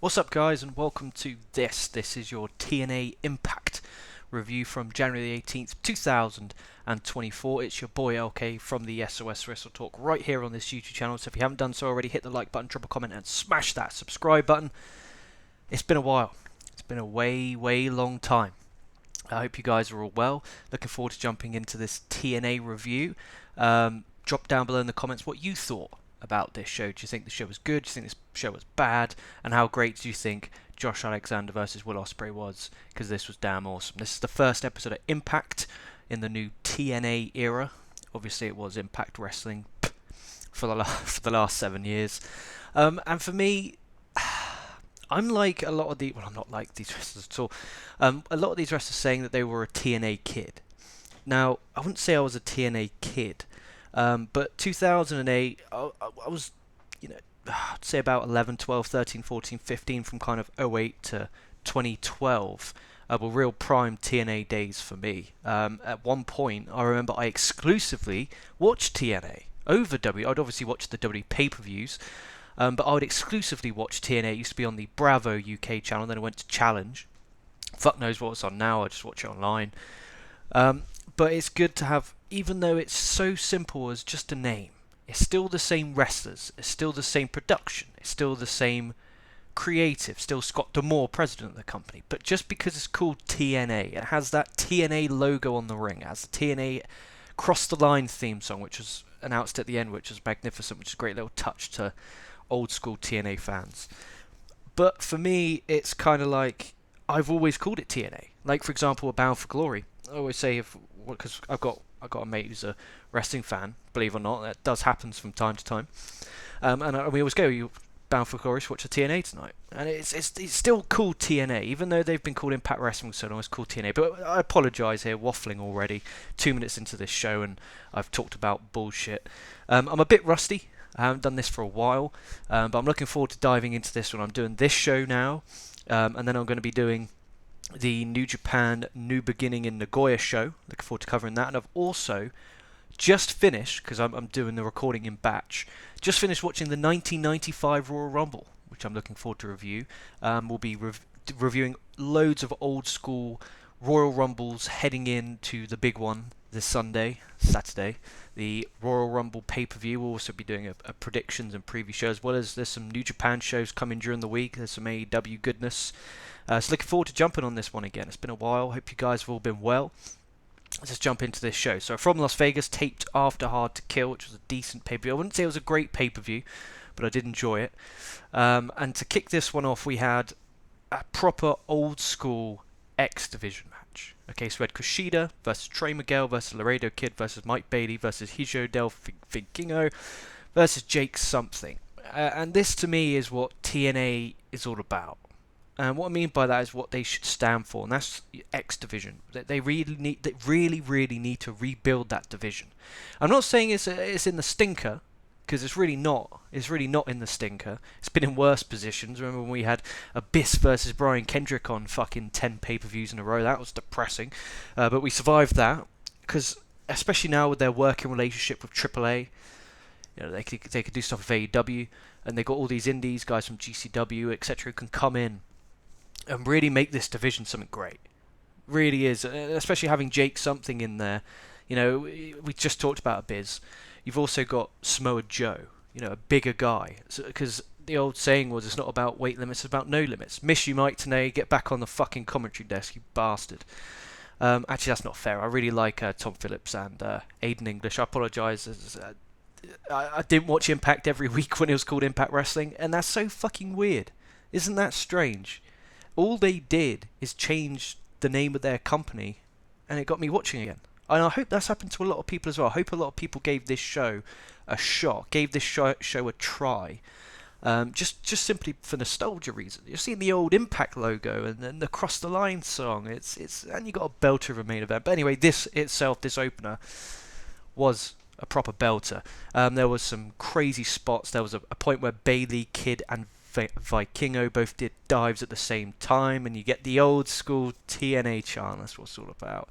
What's up, guys, and welcome to this. This is your TNA IMPACT review from January 18th, 2024. It's your boy LK from the SOS WrestleTalk right here on this YouTube channel. So if you haven't done so already, hit the like button, drop a comment, and smash that subscribe button. It's been a while. It's been a way long time. I hope you guys are all well. Looking forward to jumping into this TNA review. Drop down below in the comments what you thought about this show. Do you think the show was good? Do you think this show was bad? And how great do you think Josh Alexander versus Will Ospreay was? Because this was damn awesome. This is the first episode of Impact in the new TNA era. Obviously, it was Impact Wrestling for the last 7 years. And for me, I'm like a lot of the... Well, I'm not like these wrestlers at all. A lot of these wrestlers saying that they were a TNA kid. Now, I wouldn't say I was a TNA kid. But 2008, I was, I'd say about 11, 12, 13, 14, 15 from kind of 08 to 2012 were real prime TNA days for me. At one point, I remember I exclusively watched TNA over W. I'd obviously watch the W pay-per-views, but I would exclusively watch TNA. It used to be on the Bravo UK channel, then I went to Challenge. Fuck knows what it's on now, I just watch it online. But it's good to have, even though it's so simple as just a name, it's still the same wrestlers, it's still the same production, it's still the same creative, still Scott D'Amore, president of the company. But just because it's called TNA, it has that TNA logo on the ring, it has the TNA Cross the Line theme song, which was announced at the end, which was magnificent, which is a great little touch to old school TNA fans. But for me, it's kind of like, I've always called it TNA. Like, for example, Bound for Glory. I always say, because I've got a mate who's a wrestling fan, believe it or not, that does happen from time to time, and we always go, "You Bound for Glory, watch a TNA tonight," and it's still called TNA, even though they've been called Impact Wrestling so long. It's called TNA. But I apologise here, waffling already. 2 minutes into this show, and I've talked about bullshit. I'm a bit rusty. I haven't done this for a while, but I'm looking forward to diving into this when I'm doing this show now, and then I'm going to be doing the New Japan New Beginning in Nagoya show. Looking forward to covering that. And I've also just finished, because I'm doing the recording in batch, just finished watching the 1995 Royal Rumble, which I'm looking forward to review. We'll be reviewing loads of old school Royal Rumbles heading into the big one this Saturday, the Royal Rumble pay-per-view. We'll also be doing a predictions and preview show, as well as there's some New Japan shows coming during the week. There's some AEW goodness. So looking forward to jumping on this one again. It's been a while. Hope you guys have all been well. Let's just jump into this show. So from Las Vegas, taped after Hard to Kill, which was a decent pay-per-view. I wouldn't say it was a great pay-per-view, but I did enjoy it. And to kick this one off, we had a proper old school X Division match. Okay, so we had Kushida versus Trey Miguel versus Laredo Kid versus Mike Bailey versus Hijo del Vikingo versus Jake something. And this to me is what TNA is all about. And what I mean by that is what they should stand for, and that's X Division. They really need to rebuild that division. I'm not saying it's in the stinker, because it's really not. It's really not in the stinker. It's been in worse positions. Remember when we had Abyss versus Brian Kendrick on fucking 10 pay-per-views in a row? That was depressing. But we survived that, because especially now with their working relationship with AAA, they could do stuff with AEW, and they got all these indies, guys from GCW, etc., who can come in and really make this division something great. Really is, especially having Jake something in there. We just talked about Biz. You've also got Samoa Joe, a bigger guy. Because the old saying was, it's not about weight limits, it's about no limits. Miss you, Mike Tenay, get back on the fucking commentary desk, you bastard. Actually, that's not fair. I really like Tom Phillips and Aiden English. I apologise. I didn't watch Impact every week when it was called Impact Wrestling, and that's so fucking weird. Isn't that strange? All they did is change the name of their company, and it got me watching again. And I hope that's happened to a lot of people as well. I hope a lot of people gave this show a shot, gave this show a try, just simply for nostalgia reasons. You're seeing the old Impact logo and then the Cross the Line song. And you got a belter of a main event. But anyway, this opener was a proper belter. There was some crazy spots. There was a point where Bailey, Kid, and Vikingo both did dives at the same time, and you get the old school TNA chant. That's what it's all about.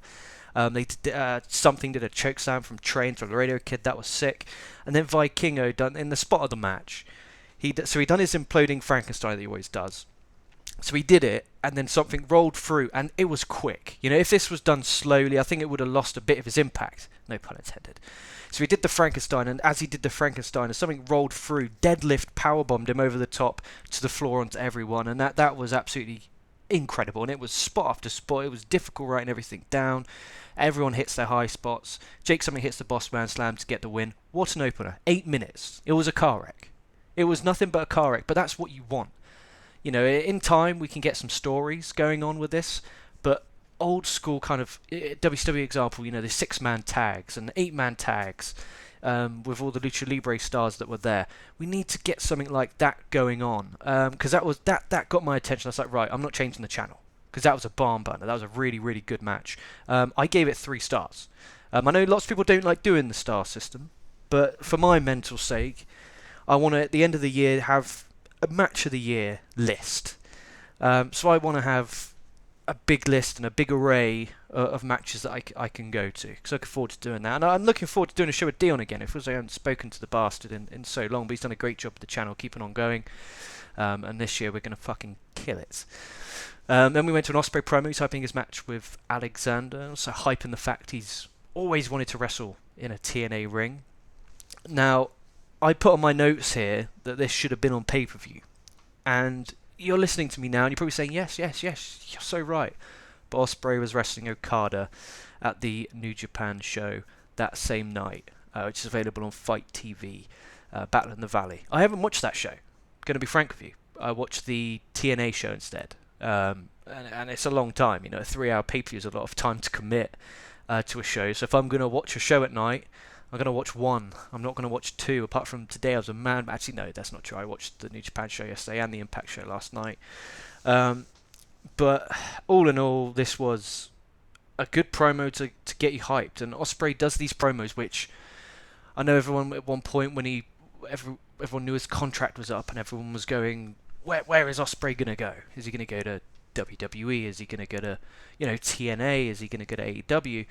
They did, something did a choke slam from Trey into Laredo Kid. That was sick. And then Vikingo done in the spot of the match. He done his imploding Frankenstein that he always does. So he did it, and then something rolled through, and it was quick. You know, if this was done slowly, I think it would have lost a bit of his impact. No pun intended. So he did the Frankenstein, and as he did the Frankenstein, something rolled through, deadlift powerbombed him over the top to the floor onto everyone, and that was absolutely incredible. And it was spot after spot. It was difficult writing everything down. Everyone hits their high spots. Jake something hits the boss man slam to get the win. What an opener. 8 minutes. It was a car wreck. It was nothing but a car wreck, but that's what you want. You know, in time we can get some stories going on with this, but old school kind of WCW example, you know, the 6-man tags and 8-man tags with all the Lucha Libre stars that were there. We need to get something like that going on, because that got my attention. I was like, right, I'm not changing the channel, because that was a barn burner. That was a really, really good match. I gave it 3 stars. I know lots of people don't like doing the star system, but for my mental sake, I want to, at the end of the year, have a match of the year list. So I want to have a big list and a big array of matches that I can go to, because I look forward to doing that. And I'm looking forward to doing a show with Dion again. It feels like I haven't spoken to the bastard in so long, but he's done a great job with the channel, keeping on going. And this year we're going to fucking kill it. Then we went to an Ospreay promo. He's hyping his match with Alexander, also hyping the fact he's always wanted to wrestle in a TNA ring. Now, I put on my notes here that this should have been on pay-per-view. And you're listening to me now and you're probably saying, yes, you're so right. But Ospreay was wrestling Okada at the New Japan show that same night, which is available on Fight TV, Battle in the Valley. I haven't watched that show, going to be frank with you. I watched the TNA show instead. And it's a long time, you know, a 3-hour pay-per-view is a lot of time to commit to a show. So if I'm going to watch a show at night, I'm going to watch 1. I'm not going to watch 2. Apart from today, I was a man. Actually, no, that's not true. I watched the New Japan show yesterday and the Impact show last night. But all in all, this was a good promo to get you hyped. And Ospreay does these promos, which I know everyone at one point when everyone knew his contract was up and everyone was going, where is Ospreay going to go? Is he going to go to WWE? Is he going to go to, you know, TNA? Is he going to go to AEW?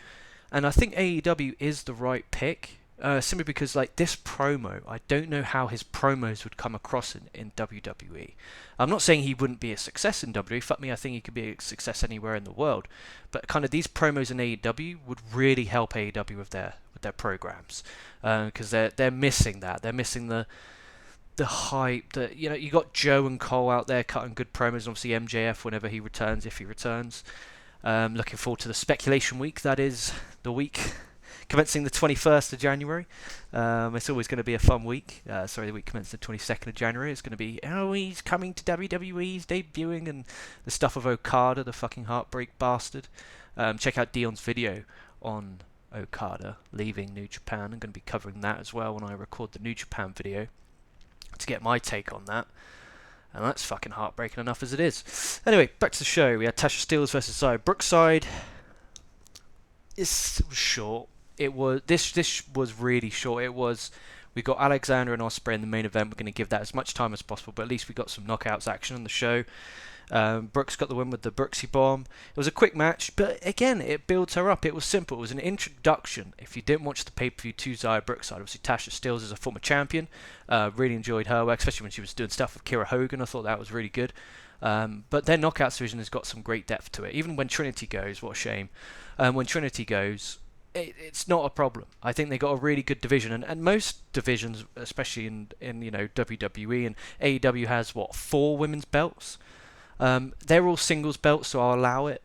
And I think AEW is the right pick, simply because, like, this promo, I don't know how his promos would come across in WWE. I'm not saying he wouldn't be a success in WWE. Fuck me, I think he could be a success anywhere in the world. But kind of these promos in AEW would really help AEW with their programs, because they're missing that. They're missing the hype. That, you know, you got Joe and Cole out there cutting good promos. Obviously MJF whenever he returns, if he returns. Looking forward to the speculation week. That is the week commencing the 21st of January. It's always going to be a fun week. The week commencing the 22nd of January. It's going to be, he's coming to WWE, he's debuting, and the stuff of Okada, the fucking heartbreak bastard. Check out Dion's video on Okada leaving New Japan. I'm going to be covering that as well when I record the New Japan video to get my take on that. And that's fucking heartbreaking enough as it is. Anyway, back to the show. We had Tasha Steelz versus Xia Brookside. This was short. This was really short. We got Alexander and Ospreay in the main event. We're going to give that as much time as possible, but at least we got some knockouts action on the show. Brooks got the win with the Brooksy Bomb. It was a quick match, but again, it builds her up. It was simple. It was an introduction. If you didn't watch the pay-per-view to Xia Brookside, obviously Tasha Steelz is a former champion. Really enjoyed her work, especially when she was doing stuff with Kira Hogan. I thought that was really good. But their knockouts division has got some great depth to it. Even when Trinity goes, what a shame. When Trinity goes, it's not a problem. I think they got a really good division, and most divisions, especially in you know, WWE and AEW, has 4 women's belts. They're all singles belts, so I'll allow it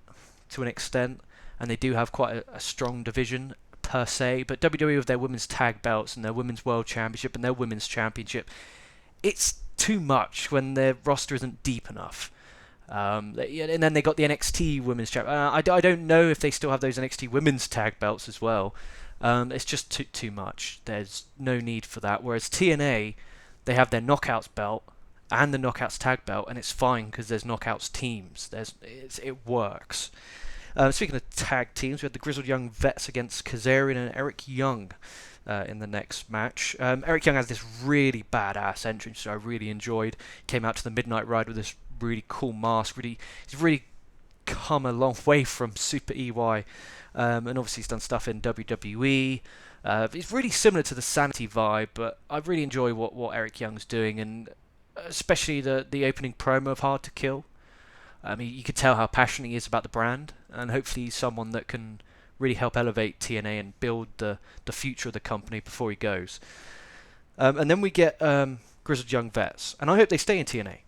to an extent, and they do have quite a strong division per se. But WWE with their women's tag belts and their women's world championship and their women's championship, it's too much when their roster isn't deep enough. And then they got the NXT women's champ. I don't know if they still have those NXT women's tag belts as well. It's just too much. There's no need for that. Whereas TNA, they have their Knockouts belt and the Knockouts tag belt, and it's fine because there's Knockouts teams. It works. Speaking of tag teams, we had the Grizzled Young Vets against Kazarian and Eric Young in the next match. Eric Young has this really badass entrance that I really enjoyed. Came out to the Midnight Ride with this really cool mask. He's really come a long way from Super EY, and obviously he's done stuff in WWE. It's really similar to the Sanity vibe, but I really enjoy what Eric Young's doing, and especially the opening promo of Hard to Kill. I mean, you could tell how passionate he is about the brand, and hopefully he's someone that can really help elevate TNA and build the future of the company before he goes. And then we get Grizzled Young Vets, and I hope they stay in TNA.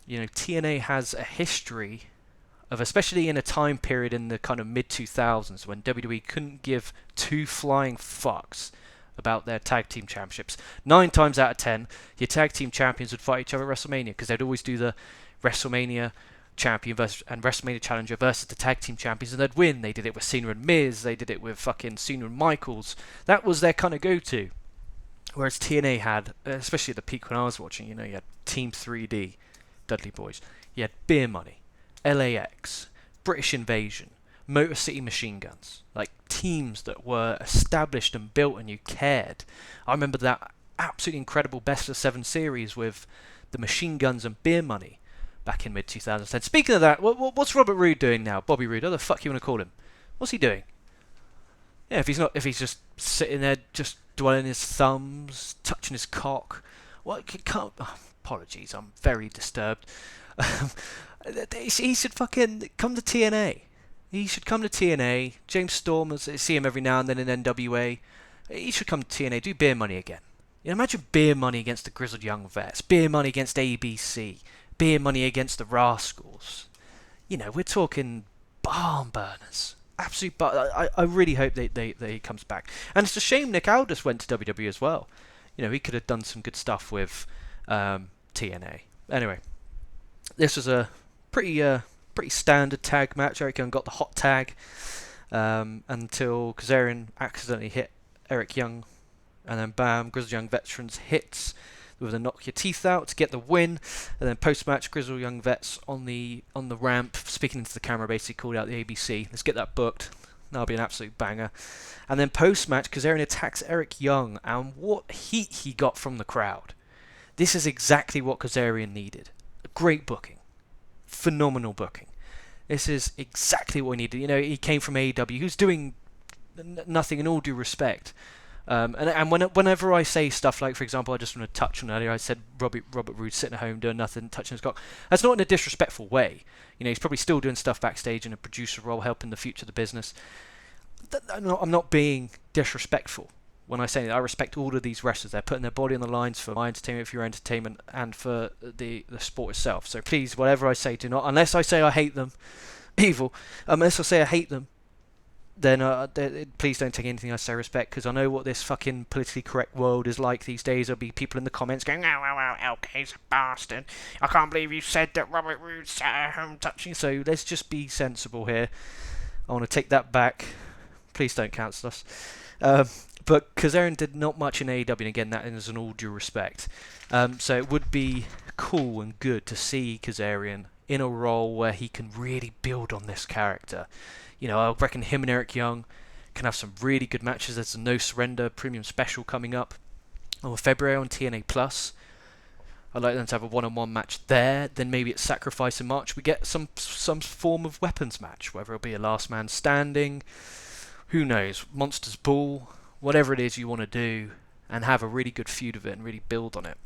You know, TNA has a history of, especially in a time period in the kind of mid-2000s when WWE couldn't give two flying fucks about their tag team championships. 9 times out of 10, your tag team champions would fight each other at WrestleMania because they'd always do the WrestleMania champion versus and WrestleMania challenger versus the tag team champions, and they'd win. They did it with Cena and Miz. They did it with fucking Cena and Michaels. That was their kind of go-to. Whereas TNA had, especially at the peak when I was watching, you know, you had Team 3D, Dudley Boys. You had Beer Money, LAX, British Invasion, Motor City Machine Guns. Like teams that were established and built and you cared. I remember that absolutely incredible Best of 7 series with the Machine Guns and Beer Money back in mid-2010. Speaking of that, what's Robert Roode doing now? Bobby Roode, how the fuck you want to call him? What's he doing? Yeah, if he's just sitting there, just dwelling his thumbs, touching his cock. What? Can't, apologies, I'm very disturbed. He should fucking come to TNA. He should come to TNA. James Storm, I see him every now and then in NWA. He should come to TNA, do Beer Money again. You know, imagine Beer Money against the Grizzled Young Vets, Beer Money against ABC, Beer Money against the Rascals. You know, we're talking barn burners. Absolute, but I really hope that he comes back. And it's a shame Nick Aldis went to WWE as well. You know, he could have done some good stuff with TNA. Anyway, this was a pretty standard tag match. Eric Young got the hot tag until Kazarian accidentally hit Eric Young, and then bam, Grizzled Young Veterans hits with a knock your teeth out to get the win, and then post-match Grizzled Young Vets on the ramp speaking into the camera, basically called out the ABC. Let's get that booked. That'll be an absolute banger. And then post-match Kazarian attacks Eric Young, and what heat he got from the crowd. This is exactly what Kazarian needed. Great booking. Phenomenal booking. This is exactly what he needed. You know, he came from AEW, who's doing nothing, in all due respect. Whenever I say stuff like, for example, I just want to touch on earlier, I said Robert Roode sitting at home doing nothing, touching his cock. That's not in a disrespectful way. You know, he's probably still doing stuff backstage in a producer role, helping the future of the business. I'm not being disrespectful when I say that. I respect all of these wrestlers. They're putting their body on the lines for my entertainment, for your entertainment, and for the sport itself. So please, whatever I say, do not, unless I say I hate them, unless I say I hate them, then please don't take anything I say respect, because I know what this fucking politically correct world is like these days. There'll be people in the comments going, oh, LK's a bastard. I can't believe you said that Robert Roode sat at home touching. So let's just be sensible here. I want to take that back. Please don't cancel us. But Kazarian did not much in AEW, and again, that is in all due respect. So it would be cool and good to see Kazarian in a role where he can really build on this character. You know, I reckon him and Eric Young can have some really good matches. There's a No Surrender premium special coming up in February on TNA Plus. I'd like them to have a one-on-one match there. Then maybe at Sacrifice in March we get some form of weapons match, whether it'll be a Last Man Standing, who knows, Monsters Ball, whatever it is you want to do, and have a really good feud of it and really build on it.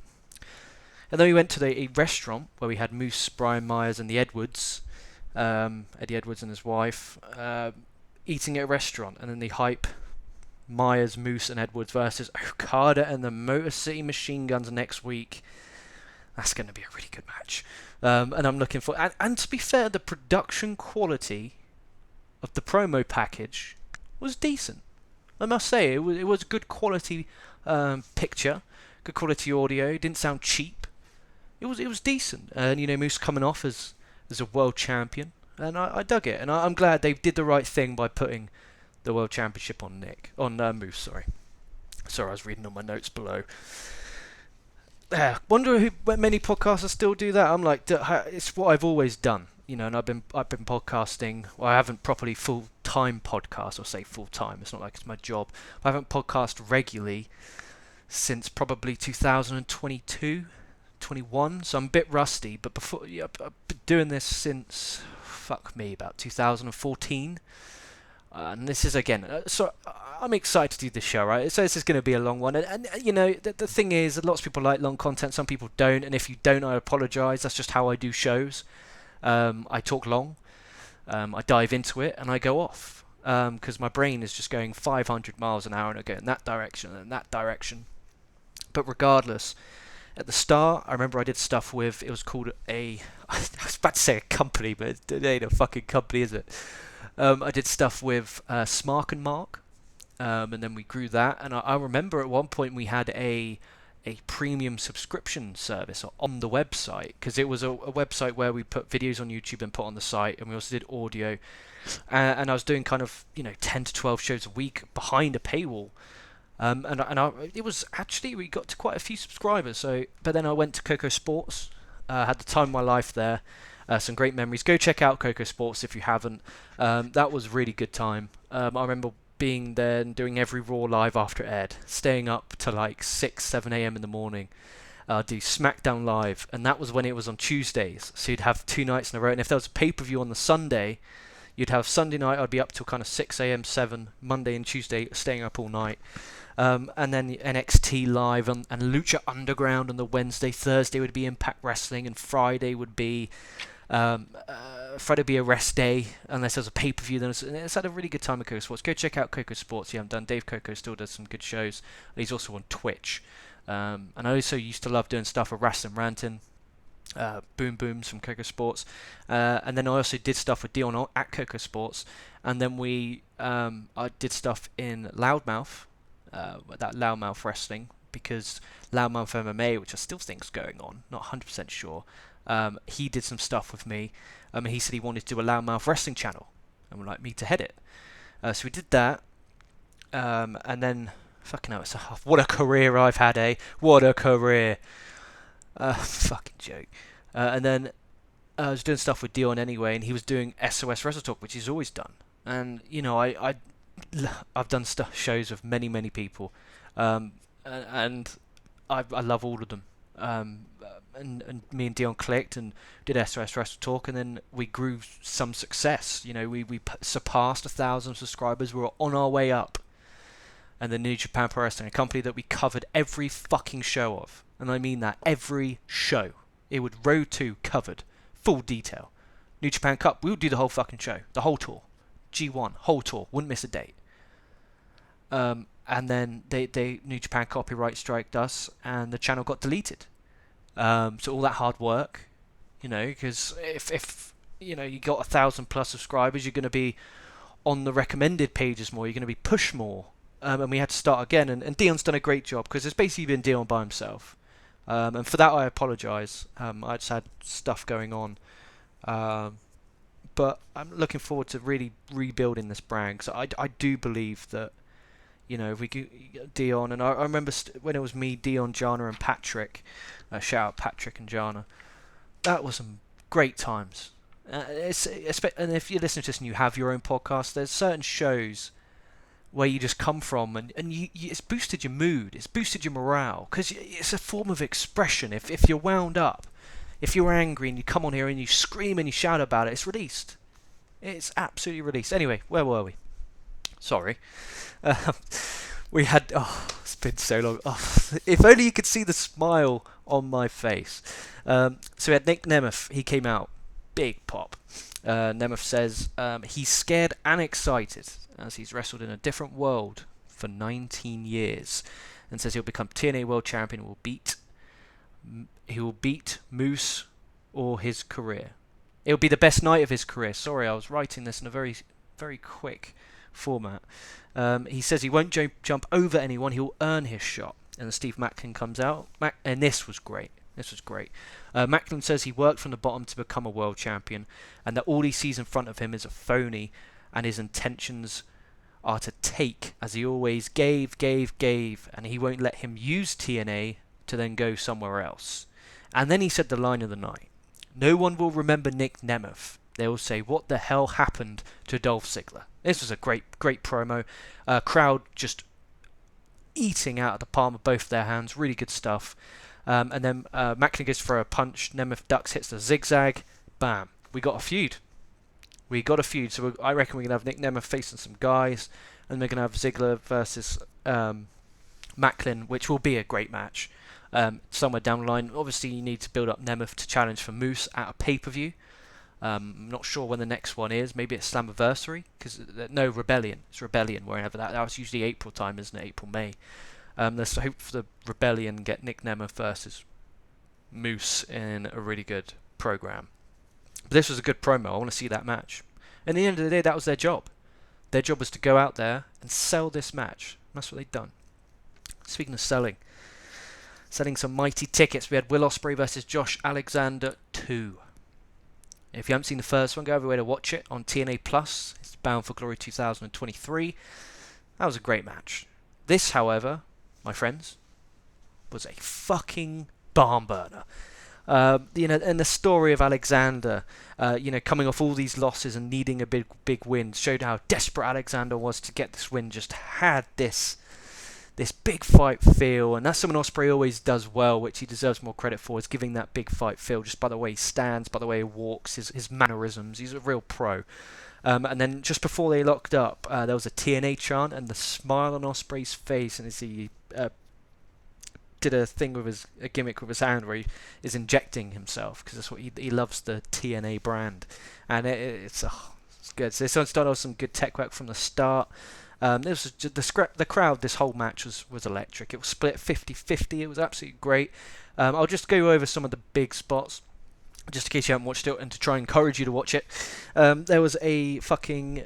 And then we went to a restaurant where we had Moose, Brian Myers, and the Edwards. Eddie Edwards and his wife eating at a restaurant, and then they hype Myers, Moose, and Edwards versus Okada and the Motor City Machine Guns next week. That's going to be a really good match, and I'm looking for. And to be fair, the production quality of the promo package was decent. I must say, it was good quality picture, good quality audio. It didn't sound cheap. It was decent, and you know, Moose coming off as a world champion, and I dug it, and I'm glad they did the right thing by putting the world championship on Moose. Sorry, I was reading all my notes below. Wonder many podcasters still do that. I'm like, it's what I've always done, you know. And I've been podcasting. Well, I haven't properly full-time podcast, or say full-time. It's not like it's my job. I haven't podcast regularly since probably 2022. 21, so I'm a bit rusty, but before, I've been doing this since about 2014, and this is again, so I'm excited to do this show, right? So this is going to be a long one, and you know, the thing is, lots of people like long content, some people don't, and if you don't, I apologise. That's just how I do shows. I talk long, I dive into it, and I go off because my brain is just going 500 miles an hour and I go in that direction and that direction. But regardless, at the start, I remember I did stuff with, it was called I was about to say a company, but it ain't a fucking company, is it? I did stuff with Smark and Mark, and then we grew that. And I remember at one point we had a premium subscription service on the website, because it was a website where we put videos on YouTube and put on the site, and we also did audio. And I was doing kind of 10 to 12 shows a week behind a paywall. It was actually, we got to quite a few subscribers. But then I went to Coco Sports, had the time of my life there. Some great memories. Go check out Coco Sports if you haven't. That was a really good time. I remember being there and doing every Raw live after it aired, staying up to like 6, 7 a.m. in the morning. Do SmackDown live, and that was when it was on Tuesdays. So you'd have 2 nights in a row, and if there was a pay-per-view on the Sunday, you'd have Sunday night. I'd be up till kind of 6 a.m., 7, Monday and Tuesday, staying up all night. And then NXT live and Lucha Underground on the Wednesday. Thursday would be Impact Wrestling, and Friday would be a rest day unless there's a pay-per-view. Then it's had a really good time at Coco Sports. Go check out Coco Sports. You haven't done. Dave Coco still does some good shows. He's also on Twitch. And I also used to love doing stuff with Wrestling Ranting. Boom Booms from Coco Sports, and then I also did stuff with Dion at Coco Sports, and then I did stuff in Loudmouth, that Loudmouth Wrestling, because Loudmouth MMA, which I still think's going on, not 100% sure, he did some stuff with me, and he said he wanted to do a Loudmouth Wrestling channel, and would like me to head it. So we did that, and then, fucking hell, what a career I've had, eh? What a career! Fucking joke. And then I was doing stuff with Dion anyway, and he was doing SOS WrestleTalk, which he's always done. And I've done shows with many people, and I love all of them. And me and Dion clicked and did SOS WrestleTalk, and then we grew some success. We surpassed 1,000 subscribers. We were on our way up. And the New Japan Pro Wrestling, a company that we covered every fucking show of. And I mean that, every show. It would Road 2 covered, full detail. New Japan Cup, we would do the whole fucking show, the whole tour. G1, whole tour, wouldn't miss a date. And then they New Japan copyright striked us, and the channel got deleted. So all that hard work, because if you got 1,000 plus subscribers, you're going to be on the recommended pages more, you're going to be pushed more. And we had to start again, and Dion's done a great job, because it's basically been Dion by himself. And for that I apologise. I just had stuff going on. But I'm looking forward to really rebuilding this brand, because I do believe that, if we get Dion, and I remember when it was me, Dion, Jana and Patrick, shout out Patrick and Jana, that was some great times. And if you're listening to this and you have your own podcast, there's certain shows where you just come from, and it's boosted your mood, it's boosted your morale, because it's a form of expression. If you're wound up, if you're angry and you come on here and you scream and you shout about it, it's released. It's absolutely released. Anyway, where were we? Sorry. We had... Oh, it's been so long. Oh, if only you could see the smile on my face. So we had Nic Nemeths. He came out. Big pop. Nemeth says he's scared and excited, as he's wrestled in a different world for 19 years, and says he'll become TNA World Champion and he will beat Moose or his career. It'll be the best night of his career. Sorry, I was writing this in a very, very quick format. He says he won't jump over anyone, he'll earn his shot. And then Steve Macklin comes out, and this was great. Macklin says he worked from the bottom to become a world champion, and that all he sees in front of him is a phony, and his intentions are to take, as he always gave, and he won't let him use TNA to then go somewhere else. And then he said the line of the night: no one will remember Nic Nemeth. They will say, what the hell happened to Dolph Ziggler? This was a great promo. Crowd just eating out of the palm of both their hands. Really good stuff. And then Macklin goes for a punch. Nemeth ducks, hits the zigzag. Bam. We got a feud. So I reckon we're going to have Nic Nemeth facing some guys. And we're going to have Ziggler versus Macklin, which will be a great match. Somewhere down the line. Obviously, you need to build up Nemeth to challenge for Moose at a pay-per-view. I'm not sure when the next one is. Maybe it's Slammiversary, because no, Rebellion. It's Rebellion, wherever that was usually April time, isn't it? April, May. Let's hope for the Rebellion get Nic Nemeths versus Moose in a really good program. But this was a good promo. I want to see that match. And at the end of the day, that was their job. Their job was to go out there and sell this match. That's what they'd done. Speaking of selling some mighty tickets. We had Will Ospreay versus Josh Alexander 2. If you haven't seen the first one, go everywhere to watch it on TNA Plus. It's Bound for Glory 2023. That was a great match. This, however, my friends, was a fucking barn burner. And the story of Alexander, coming off all these losses and needing a big win, showed how desperate Alexander was to get this win. Just had this big fight feel, and that's something Ospreay always does well, which he deserves more credit for, is giving that big fight feel just by the way he stands, by the way he walks, his mannerisms. He's a real pro. And then just before they locked up, there was a TNA chant, and the smile on Ospreay's face, and as he did a gimmick with his hand where he is injecting himself, because that's what he loves, the TNA brand, and it's good. So this one started with some good tech work from the start. This was just the crowd. This whole match was electric. It was split 50-50. It was absolutely great. I'll just go over some of the big spots, just in case you haven't watched it, and to try and encourage you to watch it. There was a fucking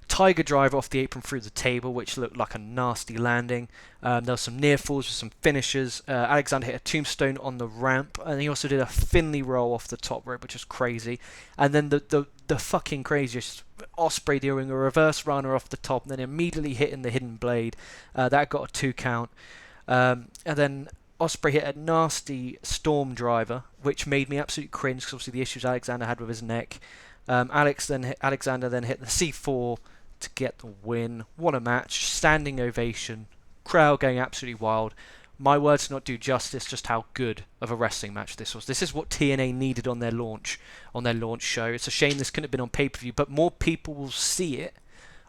Tiger Driver off the apron through the table, which looked like a nasty landing. There was some near falls with some finishes. Alexander hit a tombstone on the ramp, and he also did a Finley roll off the top rope, which was crazy. And then the fucking craziest, Ospreay doing a reverse runner off the top, and then immediately hitting the hidden blade. That got a 2 count. And then Ospreay hit a nasty Storm Driver, which made me absolutely cringe, because obviously the issues Alexander had with his neck. Alexander then hit the C4 to get the win. What a match. Standing ovation. Crowd going absolutely wild. My words not do justice just how good of a wrestling match this was. This is what TNA needed on their launch show. It's a shame this couldn't have been on pay-per-view, but more people will see it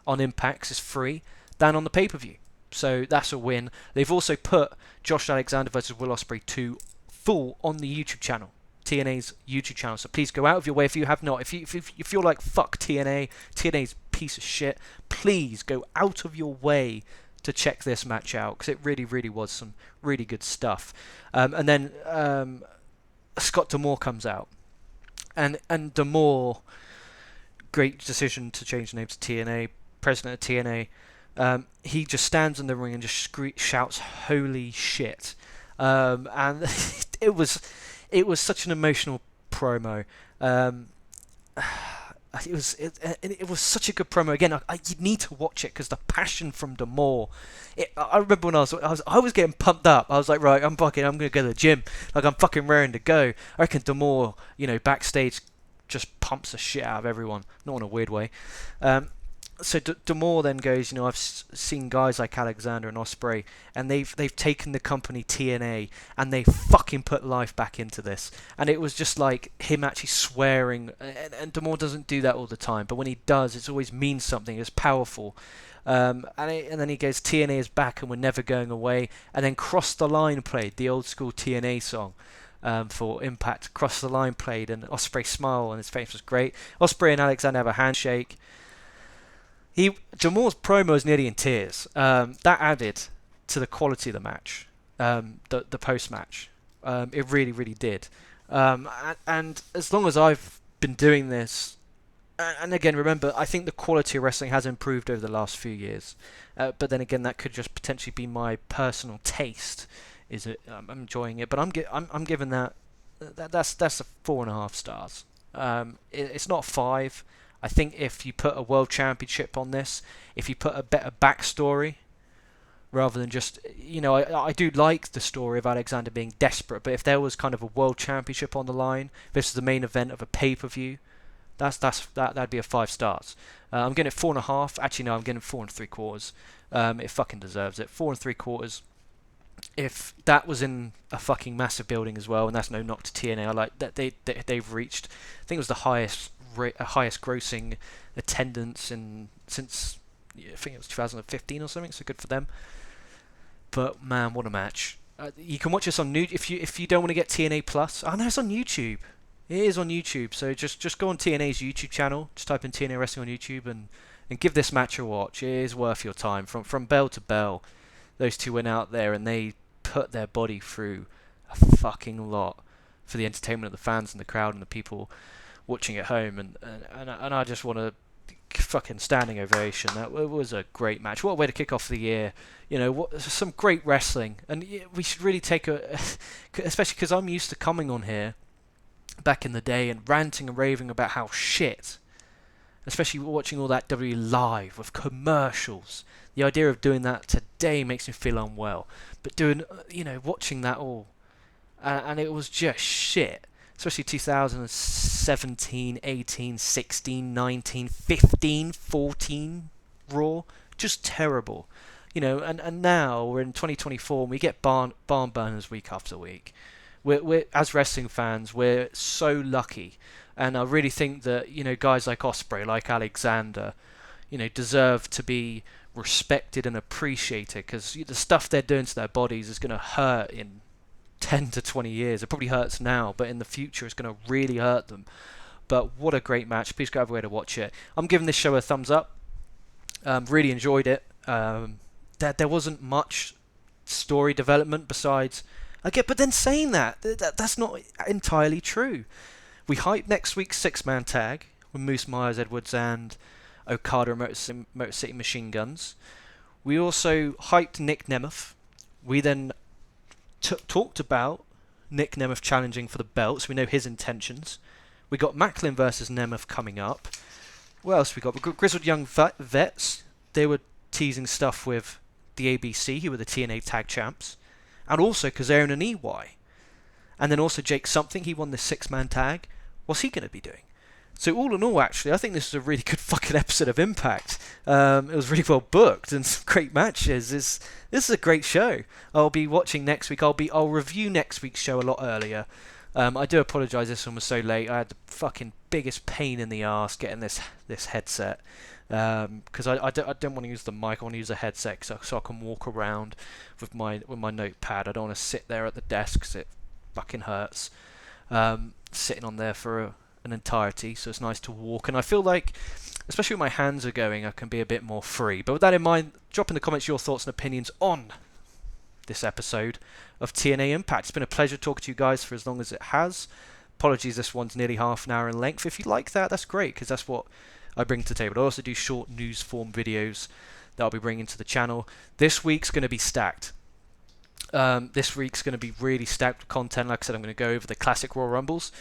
on Impact, 'cause it's free, than on the pay-per-view. So that's a win. They've also put Josh Alexander versus Will Ospreay 2 full on the YouTube channel. TNA's YouTube channel. So please go out of your way if you have not. If you're like, fuck TNA's a piece of shit, please go out of your way to check this match out, because it really, really was some really good stuff. And then Scott D'Amore comes out, and D'Amore, great decision to change the name to TNA, president of TNA. He just stands in the ring and just shouts "Holy shit!" And it was such an emotional promo. It was such a good promo. Again, you need to watch it, because the passion from D'Amore. I remember when I was getting pumped up. I was like, right, I'm gonna go to the gym. Like, I'm fucking raring to go. I reckon D'Amore, backstage, just pumps the shit out of everyone, not in a weird way. So D'Amore then goes, I've seen guys like Alexander and Ospreay, and they've taken the company TNA, and they fucking put life back into this. And it was just like him actually swearing, and D'Amore doesn't do that all the time, but when he does, it always means something. It's powerful. And then he goes, TNA is back and we're never going away. And then Cross the Line played, the old school TNA song. For Impact. Cross the Line played, and Ospreay smile on his face was great. Ospreay and Alexander have a handshake. D'Amore's promo was nearly in tears. That added to the quality of the match, the post-match. It really, really did. And as long as I've been doing this, and again, remember, I think the quality of wrestling has improved over the last few years. But then again, that could just potentially be my personal taste. I'm enjoying it, but I'm giving that's a 4.5 stars. It's not 5. I think if you put a world championship on this, if you put a better backstory, rather than just, I do like the story of Alexander being desperate, but if there was kind of a world championship on the line, this is the main event of a pay-per-view, that'd be a 5 stars. I'm getting it 4.5. Actually, no, I'm getting 4.75. It fucking deserves it. 4.75. If that was in a fucking massive building as well, and that's no knock to TNA, I like that they've reached, I think it was the highest grossing attendance since I think it was 2015 or something, so good for them. But man, what a match. You can watch this on if you don't want to get TNA Plus. Oh no, it's on YouTube. It is on YouTube, so just go on TNA's YouTube channel, just type in TNA Wrestling on YouTube and give this match a watch. It is worth your time. From bell to bell, those two went out there and they put their body through a fucking lot for the entertainment of the fans and the crowd and the people watching at home, and I just want to fucking standing ovation. That was a great match. What a way to kick off the year. You know, some great wrestling, and we should really take especially because I'm used to coming on here back in the day and ranting and raving about how shit, especially watching all that WWE live with commercials. The idea of doing that today makes me feel unwell, but watching that all, and it was just shit. Especially 2017, 18, 16, 19, 15, 14 Raw. Just terrible. And now we're in 2024 and we get barn burners week after week. We're as wrestling fans, we're so lucky. And I really think that, guys like Ospreay, like Alexander, deserve to be respected and appreciated, because the stuff they're doing to their bodies is going to hurt in 10 to 20 years. It probably hurts now, but in the future it's going to really hurt them. But what a great match. Please go everywhere to watch it. I'm giving this show a thumbs up. Really enjoyed it. There wasn't much story development besides... But then saying that's not entirely true. We hype next week's six-man tag with Moose Myers, Edwards and Okada and Motor City Machine Guns. We also hyped Nic Nemeths. We then talked about Nic Nemeth challenging for the belt, so we know his intentions. We got Macklin versus Nemeth coming up. What else we got? We got Grizzled Young Vets. They were teasing stuff with the ABC, who were the TNA Tag Champs, and also Kazarian and EY. And then also Jake Something, he won the six-man tag. What's he going to be doing? So all in all, actually, I think this was a really good fucking episode of Impact. It was really well booked and some great matches. This is a great show. I'll be watching next week. I'll review next week's show a lot earlier. I do apologise this one was so late. I had the fucking biggest pain in the arse getting this headset. Because I don't want to use the mic. I want to use a headset so I can walk around with my notepad. I don't want to sit there at the desk because it fucking hurts. Sitting on there for an entirety, so it's nice to walk, and I feel like, especially when my hands are going, I can be a bit more free. But with that in mind, drop in the comments your thoughts and opinions on this episode of TNA Impact. It's been a pleasure talking to you guys for as long as it has. Apologies, this one's nearly half an hour in length. If you like that, that's great, because that's what I bring to the table. I also do short news form videos that I'll be bringing to the channel. This week's going to be stacked. This week's going to be really stacked with content. Like I said, I'm going to go over the classic Royal Rumbles.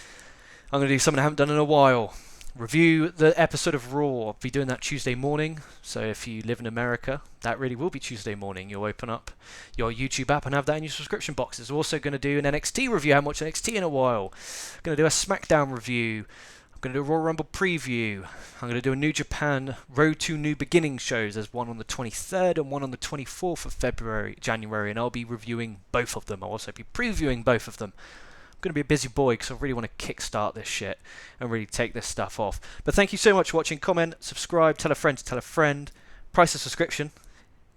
I'm going to do something I haven't done in a while. Review the episode of Raw. I'll be doing that Tuesday morning. So if you live in America, that really will be Tuesday morning. You'll open up your YouTube app and have that in your subscription boxes. We're also going to do an NXT review. I haven't watched NXT in a while. I'm going to do a SmackDown review. I'm going to do a Royal Rumble preview. I'm going to do a New Japan Road to New Beginning shows. There's one on the 23rd and one on the 24th of January, and I'll be reviewing both of them. I'll also be previewing both of them. Going to be a busy boy because I really want to kickstart this shit and really take this stuff off. But thank you so much for watching. Comment, subscribe, tell a friend to tell a friend. Price of subscription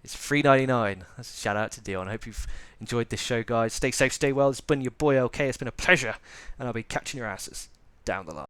is $3.99. That's a shout out to Dion. I hope you've enjoyed this show, guys. Stay safe, stay well. It's been your boy LK. It's been a pleasure, and I'll be catching your asses down the line.